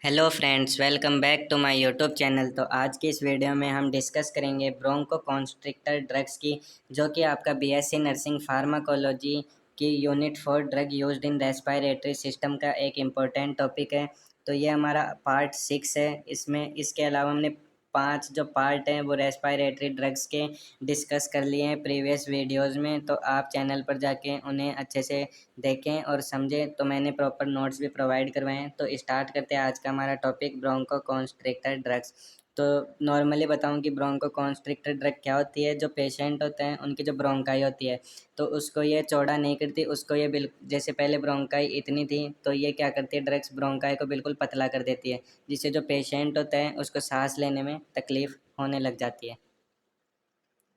Hello friends, welcome back to my YouTube channel. तो आज की इस वीडियो में हम डिस्कस करेंगे ब्रोंकोकॉन्स्ट्रिक्टर ड्रग्स की, जो कि आपका बीएससी नर्सिंग फार्माकोलॉजी की unit 4 drug used in respiratory system का एक इम्पोर्टेंट टॉपिक है। तो ये हमारा पार्ट 6 है। इसमें इसके अलावा हमने 5 जो पार्ट हैं वो रेस्पिरेटरी ड्रग्स के डिस्कस कर लिए हैं प्रीवियस वीडियोज़ में। तो आप चैनल पर जाके उन्हें अच्छे से देखें और समझें। तो मैंने प्रॉपर नोट्स भी प्रोवाइड करवाए हैं। तो स्टार्ट करते हैं आज का हमारा टॉपिक, ब्रोंकोकॉन्स्ट्रिक्टर ड्रग्स। तो नॉर्मली बताऊं कि ब्रोंकोकॉन्स्ट्रिक्टर ड्रग क्या होती है। जो पेशेंट होते हैं उनकी जो ब्रोंकाई होती है तो उसको ये चौड़ा नहीं करती, उसको ये बिल्कुल जैसे पहले ब्रोंकाई इतनी थी तो ये क्या करती है, ड्रग्स ब्रोंकाई को बिल्कुल पतला कर देती है, जिससे जो पेशेंट होता है उसको सांस लेने में तकलीफ होने लग जाती है।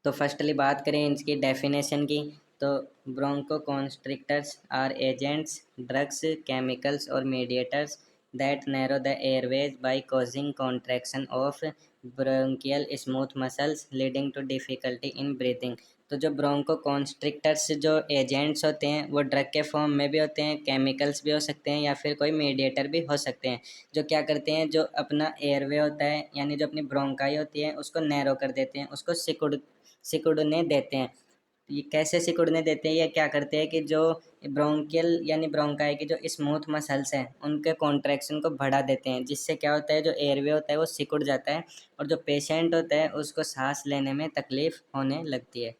तो फर्स्टली बात करें इसकी डेफिनेशन की, तो bronchoconstrictors are agents, drugs, chemicals और mediators that narrow the airways by causing contraction of bronchial smooth muscles leading to difficulty in breathing. तो जो ब्रोंकोकॉन्स्ट्रिक्टर्स जो एजेंट्स होते हैं वो ड्रग के फॉर्म में भी होते हैं, केमिकल्स भी हो सकते हैं या फिर कोई मीडिएटर भी हो सकते हैं, जो क्या करते हैं, जो अपना एयरवे होता है यानी जो अपनी ब्रोंकाई होती है उसको नैरो कर देते हैं, उसको सिकुड़ने देते हैं। ये कैसे सिकुड़ने देते हैं, ये क्या करते हैं कि जो ब्रोंकियल यानी ब्रोंकाई की जो स्मूथ मसल्स हैं उनके कॉन्ट्रैक्शन को बढ़ा देते हैं, जिससे क्या होता है, जो एयरवे होता है वो सिकुड़ जाता है और जो पेशेंट होता है उसको सांस लेने में तकलीफ होने लगती है।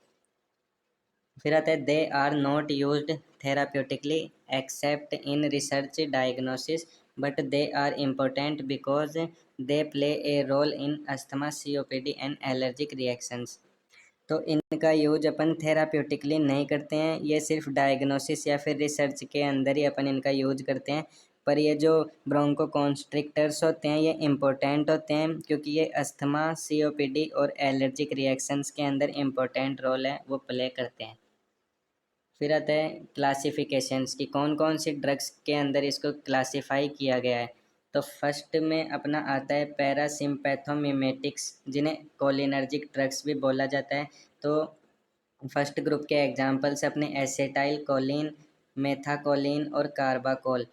फिर आता है, they are not used therapeutically except in research diagnosis but they are important because they play a role in asthma, COPD and allergic reactions. तो इनका यूज अपन थेराप्यूटिकली नहीं करते हैं, ये सिर्फ डायग्नोसिस या फिर रिसर्च के अंदर ही अपन इनका यूज करते हैं। पर ये जो ब्रोंकोकॉन्स्ट्रिक्टर्स होते हैं ये इम्पोर्टेंट होते हैं क्योंकि ये अस्थमा, सीओपीडी और एलर्जिक रिएक्शंस के अंदर इम्पोर्टेंट रोल है वो प्ले करते हैं। फिर आता है क्लासिफिकेशंस की, कौन कौन सी ड्रग्स के अंदर इसको क्लासिफाई किया गया है। तो फर्स्ट में अपना आता है पैरासिम्पैथोमिमेटिक्स, जिन्हें कोलिनर्जिक ड्रग्स भी बोला जाता है। तो फर्स्ट ग्रुप के एग्जांपल्स अपने एसेटाइल कोलिन, मेथाकोलिन और कार्बाकोल।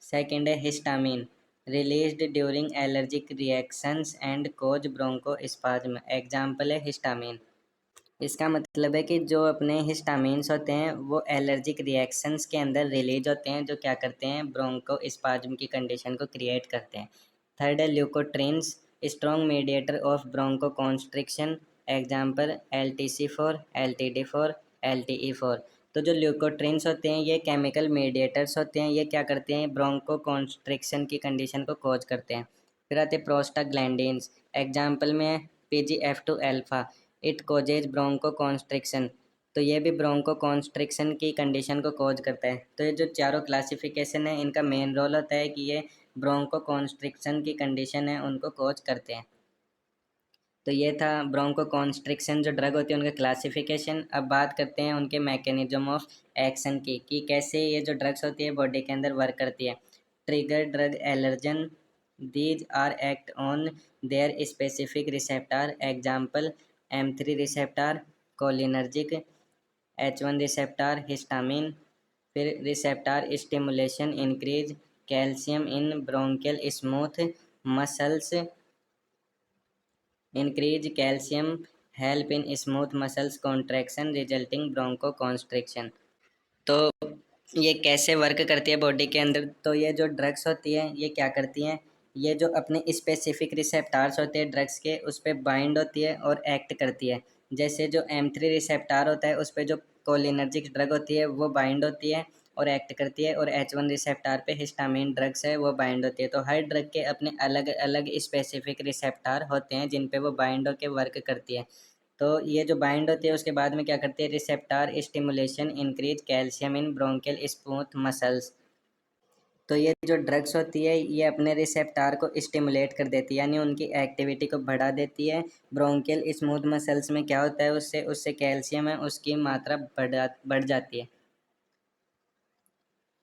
सेकंड है histamine, released during allergic reactions and cause bronchospasm, example है हिस्टामिन। इसका मतलब है कि जो अपने हिस्टामिन्स होते हैं वो एलर्जिक रिएक्शंस के अंदर रिलीज होते हैं, जो क्या करते हैं, ब्रोंकोस्पाज्म की कंडीशन को क्रिएट करते हैं। थर्ड है leukotrienes, strong mediator of bronchoconstriction, example LTC4, LTD4, LTE4। तो जो ल्यूकोट्रिन्स होते हैं ये केमिकल मीडिएटर्स होते हैं, ये क्या करते हैं, ब्रोंकोकॉन्स्ट्रिक्शन की कंडीशन को कॉज करते हैं। फिर आते हैं प्रोस्टाग्लैंडिन्स, एग्जांपल में PGF2 alpha, it causes bronchoconstriction. तो ये भी ब्रोंको कॉन्स्ट्रिक्शन की कंडीशन को कॉज करता है। तो ये जो चारों क्लासिफिकेशन है इनका मेन रोल होता है कि ये ब्रोंको कॉन्स्ट्रिक्शन की कंडीशन है उनको कॉज करते हैं। तो ये था ब्रोंको कॉन्स्ट्रिक्शन जो ड्रग होती है उनका क्लासिफिकेशन। अब बात करते हैं उनके मैकेनिज्म ऑफ एक्शन की, कि कैसे ये जो ड्रग्स होती है बॉडी के अंदर वर्क करती है। Trigger drug allergen, these are act on their specific receptor, example M3 receptor cholinergic, H1 receptor histamine. फिर receptor stimulation increase calcium in bronchial smooth muscles, increase calcium help in smooth muscles contraction resulting bronchoconstriction। तो ये कैसे work करती है body के अंदर, तो ये जो ड्रग्स होती है ये क्या करती हैं, ये जो अपने स्पेसिफिक रिसेप्टार्स होते हैं ड्रग्स के उस पर बाइंड होती है और एक्ट करती है। जैसे जो M3 रिसेप्टार होता है उस पर जो कोलिनर्जिक ड्रग होती है वो बाइंड होती है और एक्ट करती है, और H1 रिसेप्टार पे हिस्टामिन ड्रग्स है वो बाइंड होती है। तो हर ड्रग के अपने अलग अलग स्पेसिफिक रिसेप्टार होते हैं जिन पे वो बाइंड होकर वर्क करती है। तो ये जो बाइंड होती है उसके बाद में क्या करती है, receptor stimulation increase calcium in bronchial smooth muscles. तो ये जो ड्रग्स होती है ये अपने रिसेप्टर को स्टिमुलेट कर देती है यानी उनकी एक्टिविटी को बढ़ा देती है। ब्रोंकियल स्मूथ मसल्स में क्या होता है, उससे उससे कैल्शियम है उसकी मात्रा बढ़ जाती है।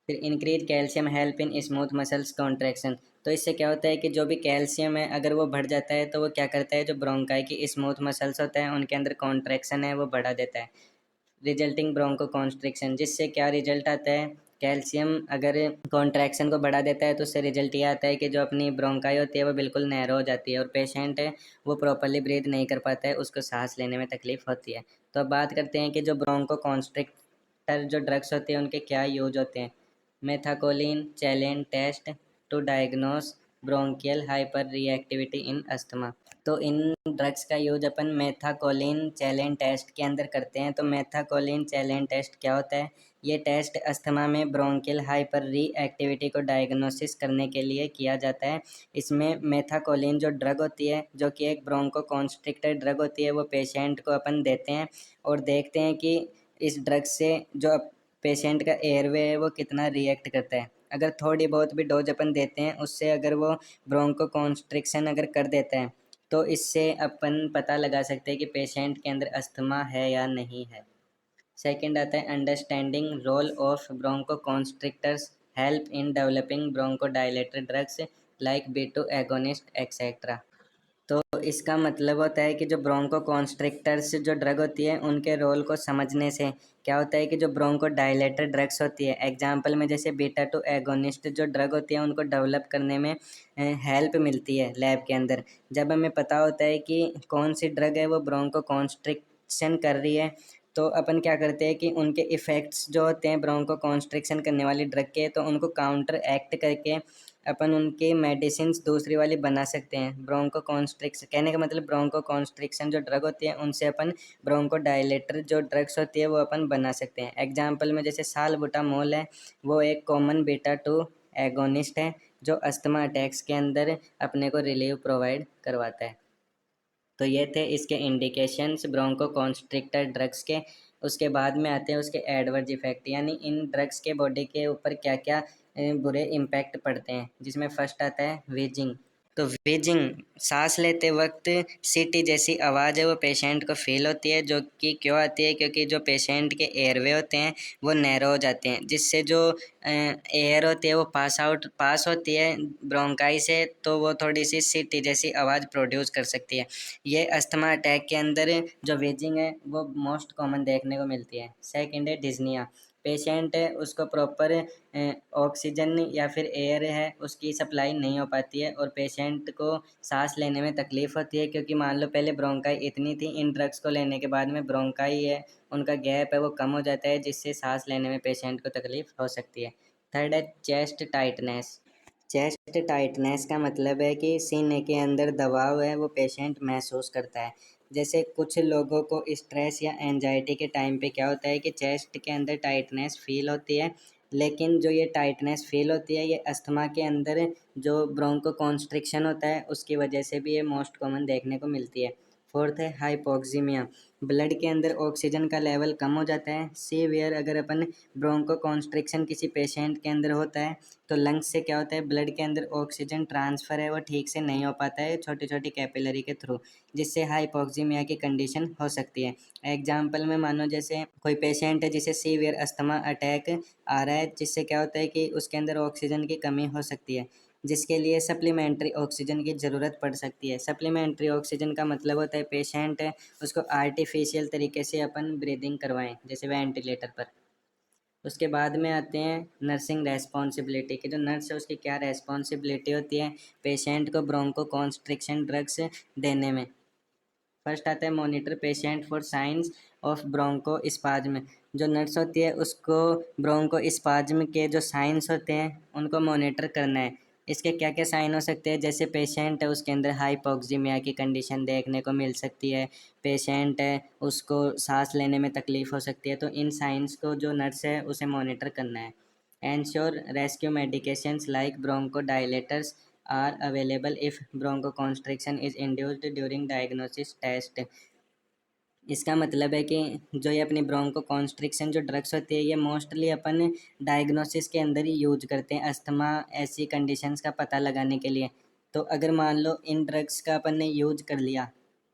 फिर increase calcium help in smooth muscles contraction. तो इससे क्या होता है कि जो भी कैल्शियम है अगर वो बढ़ जाता है तो वो क्या करता है, जो ब्रोंकाई की स्मूथ मसल्स होता है उनके अंदर कॉन्ट्रैक्शन है वो बढ़ा देता है, रिजल्टिंग ब्रोंको कॉन्स्ट्रिक्शन। जिससे क्या रिजल्ट आता है, कैल्शियम अगर कॉन्ट्रैक्शन को बढ़ा देता है तो उससे रिजल्ट ये आता है कि जो अपनी ब्रोंकाई होती है वो बिल्कुल नैरो हो जाती है और पेशेंट है वो प्रॉपरली ब्रीथ नहीं कर पाता है, उसको सांस लेने में तकलीफ होती है। तो अब बात करते हैं कि जो ब्रोंको कॉन्स्ट्रिक्टर जो ड्रग्स होते हैं उनके क्या यूज होते हैं। Methacholine challenge test to diagnose bronchial hyper reactivity in asthma. तो इन ड्रग्स का यूज अपन मेथाकोलिन चैलेंज टेस्ट के अंदर करते हैं। तो मेथाकोलिन चैलेंज टेस्ट क्या होता है? ये टेस्ट अस्थमा में ब्रोंकियल हाइपर रिएक्टिविटी को डायग्नोसिस करने के लिए किया जाता है। इसमें मेथाकोलिन जो ड्रग होती है, जो कि एक ब्रोंको कॉन्स्ट्रिक्टर ड्रग होती है, वो पेशेंट को अपन देते हैं और देखते हैं कि इस ड्रग से जो पेशेंट का एयरवे है वो कितना रिएक्ट करता है। अगर थोड़ी बहुत भी डोज अपन देते हैं उससे अगर वो ब्रोंको कॉन्स्ट्रिक्शन अगर कर देता है तो इससे अपन पता लगा सकते हैं कि पेशेंट के अंदर अस्थमा है या नहीं है। सेकंड आता है understanding role of bronchoconstrictors help in developing bronchodilator drugs like B2 agonist etcetera. तो इसका मतलब होता है कि जो ब्रोंको कॉन्स्ट्रिक्टर्स जो ड्रग होती है उनके रोल को समझने से क्या होता है कि जो ब्रोंको डायलेटर ड्रग्स होती है, एग्जांपल में जैसे B2 एगोनिस्ट जो ड्रग होती है उनको डेवलप करने में हेल्प मिलती है लैब के अंदर। जब हमें पता होता है कि कौन सी ड्रग है वो ब्रोंको कॉन्स्ट्रिक्शन कर रही है तो अपन क्या करते हैं कि उनके इफ़ेक्ट्स जो होते हैं ब्रोंको कॉन्स्ट्रिक्शन करने वाली ड्रग के, तो उनको काउंटर एक्ट करके अपन उनके मेडिसिन्स दूसरी वाली बना सकते हैं। ब्रोंको कॉन्स्ट्रिक्शन कहने का मतलब ब्रोंको कॉन्स्ट्रिक्शन जो ड्रग होती है उनसे अपन ब्रोंको डायलेटर जो ड्रग्स होती है वो अपन बना सकते हैं। एग्जांपल में जैसे सालबुटामोल है, वो एक कॉमन B2 एगोनिस्ट है जो अस्थमा अटैक्स के अंदर अपने को रिलीफ प्रोवाइड करवाता है। तो ये थे इसके इंडिकेशंस ब्रोंको कॉन्स्ट्रिक्टर ड्रग्स के। उसके बाद में आते हैं उसके एडवर्स इफेक्ट, यानी इन ड्रग्स के बॉडी के ऊपर क्या क्या बुरे इम्पैक्ट पड़ते हैं, जिसमें फर्स्ट आता है वीजिंग। तो वीजिंग सांस लेते वक्त सीटी जैसी आवाज़ है वो पेशेंट को फील होती है, जो कि क्यों आती है? क्योंकि जो पेशेंट के एयरवे होते हैं वो नैरो हो जाते हैं, जिससे जो एयर होती है वो पास होती है ब्रोंकाई से, तो वो थोड़ी सी सीटी जैसी आवाज़ प्रोड्यूस कर सकती है। ये अस्थमा अटैक के अंदर जो वेजिंग है वो मोस्ट कॉमन देखने को मिलती है। सेकंड है डिज़निया। पेशेंट है उसको प्रॉपर ऑक्सीजन या फिर एयर है उसकी सप्लाई नहीं हो पाती है और पेशेंट को सांस लेने में तकलीफ़ होती है, क्योंकि मान लो पहले ब्रोंकाई इतनी थी, इन ड्रग्स को लेने के बाद में ब्रोंकाई है उनका गैप है वो कम हो जाता है, जिससे सांस लेने में पेशेंट को तकलीफ़ हो सकती है। थर्ड है चेस्ट टाइटनेस। चेस्ट टाइटनेस का मतलब है कि सीने के अंदर दबाव है वो पेशेंट महसूस करता है। जैसे कुछ लोगों को स्ट्रेस या एंजाइटी के टाइम पे क्या होता है कि चेस्ट के अंदर टाइटनेस फील होती है, लेकिन जो ये टाइटनेस फील होती है ये अस्थमा के अंदर जो ब्रोंको कॉन्स्ट्रिक्शन होता है उसकी वजह से भी ये मोस्ट कॉमन देखने को मिलती है। फोर्थ है हाइपोक्सीमिया। ब्लड के अंदर ऑक्सीजन का लेवल कम हो जाता है। सीवियर अगर अपन ब्रोंको कॉन्स्ट्रिक्शन किसी पेशेंट के अंदर होता है तो लंग्स से क्या होता है, ब्लड के अंदर ऑक्सीजन ट्रांसफ़र है वो ठीक से नहीं हो पाता है छोटी छोटी कैपिलरी के थ्रू, जिससे हाइपोक्सीमिया की कंडीशन हो सकती है। एग्जाम्पल में मानो जैसे कोई पेशेंट है जिसे सीवियर अस्थमा अटैक आ रहा है, जिससे क्या होता है कि उसके अंदर ऑक्सीजन की कमी हो सकती है, जिसके लिए सप्लीमेंट्री ऑक्सीजन की ज़रूरत पड़ सकती है। सप्लीमेंट्री ऑक्सीजन का मतलब होता है पेशेंट है उसको आर्टिफिशियल तरीके से अपन ब्रीदिंग करवाएं, जैसे वेंटिलेटर पर। उसके बाद में आते हैं नर्सिंग रेस्पॉन्सिबिलिटी की। जो नर्स है उसकी क्या रेस्पॉन्सिबिलिटी होती है पेशेंट को ब्रोंको कॉन्स्ट्रिक्शन ड्रग्स देने में। फर्स्ट आता है monitor patient for science of bronchospasm. जो नर्स होती है उसको ब्रोंको स्पाज्म के जो साइंस होते हैं उनको मॉनिटर करना है। इसके क्या क्या साइन हो सकते हैं? जैसे पेशेंट है उसके अंदर हाइपोक्सीमिया की कंडीशन देखने को मिल सकती है, पेशेंट है उसको सांस लेने में तकलीफ़ हो सकती है, तो इन साइंस को जो नर्स है उसे मॉनिटर करना है। Ensure rescue medications like bronchodilators are available if bronchoconstriction is induced during diagnosis test। इसका मतलब है कि जो ये अपनी ब्रोंको कॉन्स्ट्रिक्शन जो ड्रग्स होती है ये मोस्टली अपन डायग्नोसिस के अंदर ही यूज करते हैं अस्थमा ऐसी कंडीशंस का पता लगाने के लिए। तो अगर मान लो इन ड्रग्स का अपन ने यूज कर लिया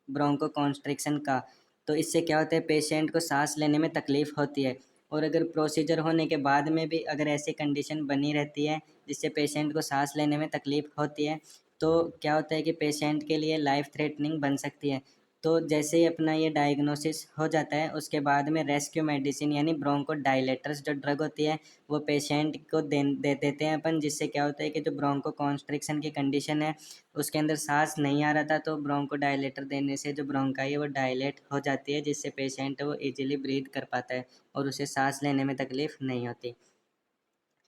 ब्रोंको कॉन्स्ट्रिक्शन का, तो इससे क्या होता है पेशेंट को सांस लेने में तकलीफ़ होती है, और अगर प्रोसीजर होने के बाद में भी अगर ऐसी कंडीशन बनी रहती है जिससे पेशेंट को सांस लेने में तकलीफ़ होती है, तो क्या होता है कि पेशेंट के लिए लाइफ थ्रेटनिंग बन सकती है। तो जैसे ही अपना ये डायग्नोसिस हो जाता है, उसके बाद में रेस्क्यू मेडिसिन यानी ब्रोंकोडायलेटर्स जो ड्रग होती है वो पेशेंट को दे देते हैं अपन, जिससे क्या होता है कि जो ब्रोंको कॉन्स्ट्रिक्शन की कंडीशन है उसके अंदर सांस नहीं आ रहा था, तो ब्रोंकोडायलेटर देने से जो ब्रोंकाई है वो डायलेट हो जाती है, जिससे पेशेंट वो इजीली ब्रीथ कर पाता है और उसे सांस लेने में तकलीफ नहीं होती।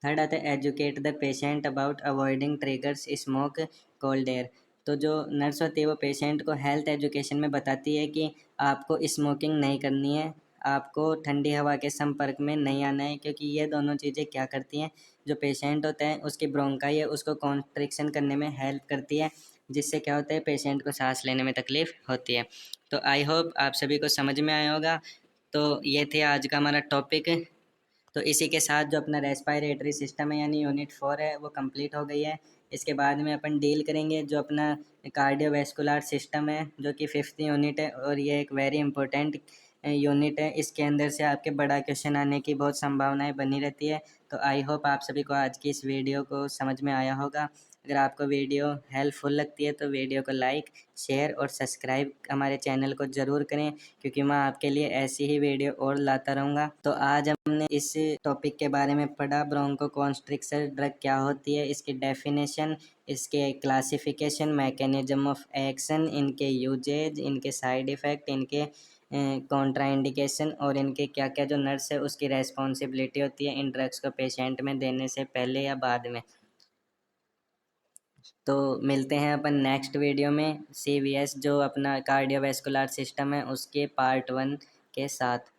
थर्ड आता है educate the patient about avoiding triggers smoke cold air. तो जो नर्स होती है वो पेशेंट को हेल्थ एजुकेशन में बताती है कि आपको स्मोकिंग नहीं करनी है, आपको ठंडी हवा के संपर्क में नहीं आना है, क्योंकि ये दोनों चीज़ें क्या करती हैं, जो पेशेंट होता है उसकी ब्रोंकाई है उसको कॉन्ट्रिक्शन करने में हेल्प करती है, जिससे क्या होता है पेशेंट को सांस लेने में तकलीफ होती है। तो आई होप आप सभी को समझ में आया होगा। तो ये थे आज का हमारा टॉपिक। तो इसी के साथ जो अपना रेस्पायरेटरी सिस्टम है यानी यूनिट 4 है वो कंप्लीट हो गई है। इसके बाद में अपन डील करेंगे जो अपना कार्डियोवैस्कुलर सिस्टम है, जो कि 5th यूनिट है और ये एक वेरी इंपॉर्टेंट यूनिट है। इसके अंदर से आपके बड़ा क्वेश्चन आने की बहुत संभावनाएं बनी रहती है। तो आई होप आप सभी को आज की इस वीडियो को समझ में आया होगा। अगर आपको वीडियो हेल्पफुल लगती है तो वीडियो को लाइक, शेयर और सब्सक्राइब हमारे चैनल को ज़रूर करें, क्योंकि मैं आपके लिए ऐसी ही वीडियो और लाता रहूँगा। तो आज हमने इस टॉपिक के बारे में पढ़ा, ब्रोंकोकॉन्स्ट्रिक्शन ड्रग क्या होती है, इसकी डेफिनेशन, इसके क्लासिफिकेशन, मैकेनिज्म ऑफ एक्शन, इनके यूजेज, इनके साइड इफ़ेक्ट, इनके कॉन्ट्राइंडिकेशन और इनके क्या क्या जो नर्स है उसकी रेस्पॉन्सिबिलिटी होती है इन ड्रग्स को पेशेंट में देने से पहले या बाद में। तो मिलते हैं अपन नेक्स्ट वीडियो में CVS जो अपना कार्डियोवैस्कुलर सिस्टम है उसके पार्ट 1 के साथ।